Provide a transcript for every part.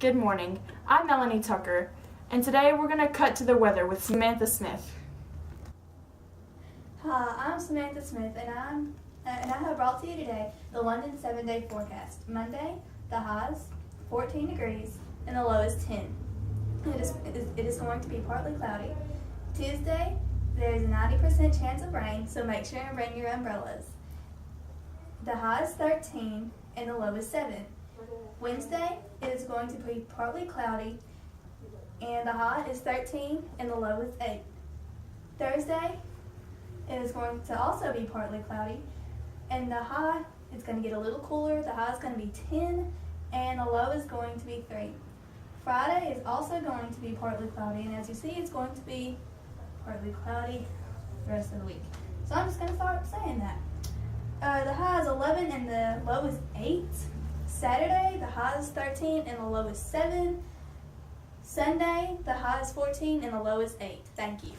Good morning. I'm Melanie Tucker, and today we're going to cut to the weather with Samantha Smith. Hi, I'm Samantha Smith, and I have brought to you today the London 7-day forecast. Monday, the highs 14 degrees and the low is 10. It is going to be partly cloudy. Tuesday, there is a 90% chance of rain, so make sure and bring your umbrellas. The high is 13 and the low is 7. Wednesday, it is going to be partly cloudy, and the high is 13 and the low is 8. Thursday, it is going to also be partly cloudy, and the high is going to get a little cooler. The high is going to be 10 and the low is going to be 3. Friday is also going to be partly cloudy, and as you see, it's going to be partly cloudy the rest of the week. So I'm just going to start saying that. The high is 11 and the low is 8. Saturday, the high is 13 and the low is 7. Sunday, the high is 14 and the low is 8. Thank you.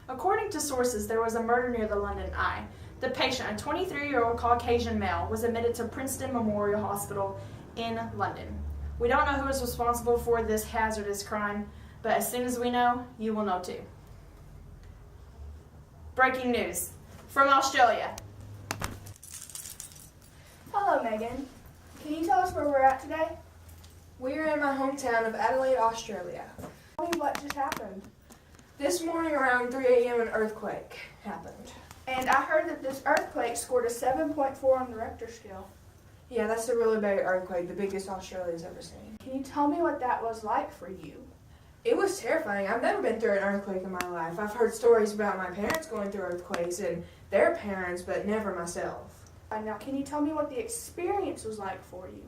According to sources, there was a murder near the London Eye. The patient, a 23-year-old Caucasian male, was admitted to Princeton Memorial Hospital in London. We don't know who is responsible for this hazardous crime, but as soon as we know, you will know too. Breaking news from Australia. Hello, Megan. Can you tell us where we're at today? We are in my hometown of Adelaide, Australia. Tell me what just happened. This morning around 3 a.m. an earthquake happened. And I heard that this earthquake scored a 7.4 on the Richter scale. Yeah, that's a really big earthquake, the biggest Australia's ever seen. Can you tell me what that was like for you? It was terrifying. I've never been through an earthquake in my life. I've heard stories about my parents going through earthquakes and their parents, but never myself. Now, can you tell me what the experience was like for you?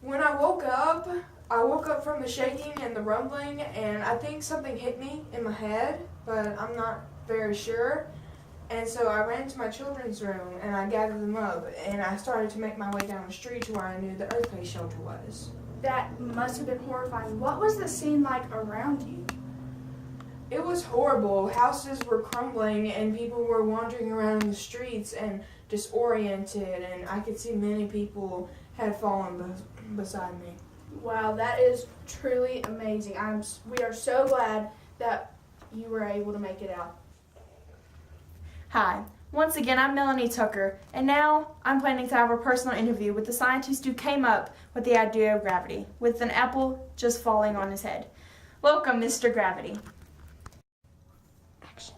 When I woke up from the shaking and the rumbling, and I think something hit me in my head, but I'm not very sure. And so I ran to my children's room and I gathered them up and I started to make my way down the street to where I knew the earthquake shelter was. That must have been horrifying. What was the scene like around you? It was horrible. Houses were crumbling and people were wandering around the streets and disoriented, and I could see many people had fallen beside me. Wow, that is truly amazing. We are so glad that you were able to make it out. Hi, once again I'm Melanie Tucker, and now I'm planning to have a personal interview with the scientist who came up with the idea of gravity, with an apple just falling on his head. Welcome, Mr. Gravity. Action.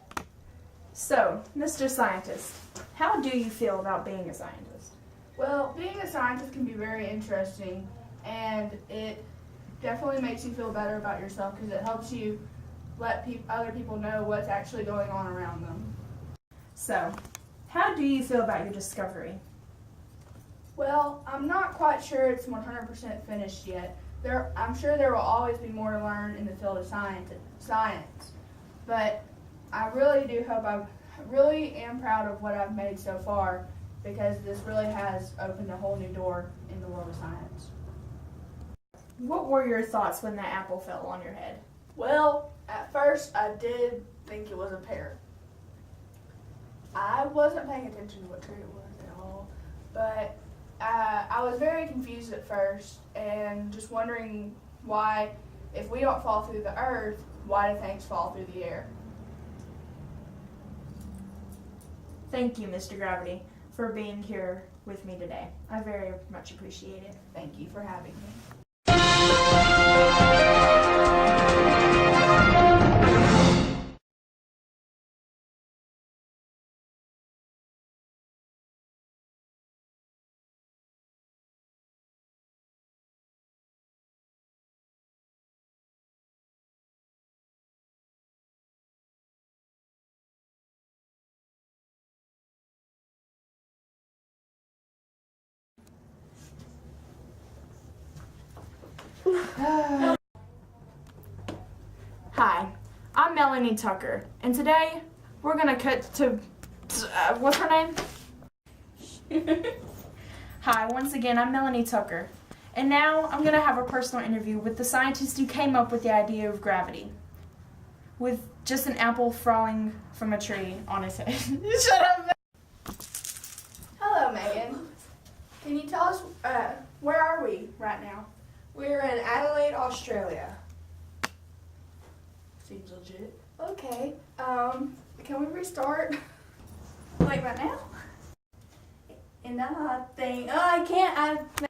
So, Mr. Scientist, how do you feel about being a scientist? Well, being a scientist can be very interesting, and it definitely makes you feel better about yourself because it helps you let other people know what's actually going on around them. So, how do you feel about your discovery? Well, I'm not quite sure it's 100% finished yet. I'm sure there will always be more to learn in the field of science, but I really am proud of what I've made so far, because this really has opened a whole new door in the world of science. What were your thoughts when that apple fell on your head? Well, at first I did think it was a pear. I wasn't paying attention to what tree it was at all, but I was very confused at first and just wondering why, if we don't fall through the earth, why do things fall through the air? Thank you, Mr. Gravity, for being here with me today. I very much appreciate it. Thank you for having me. Hi, I'm Melanie Tucker, and today we're gonna cut to, what's her name? Hi, once again, I'm Melanie Tucker, and now I'm gonna have a personal interview with the scientist who came up with the idea of gravity, with just an apple falling from a tree on his head. Shut up! Hello, Megan. Can you tell us where are we right now? We're in Adelaide, Australia. Seems legit. Okay. Can we restart? Like right now? In the hot thing. Oh, I can't.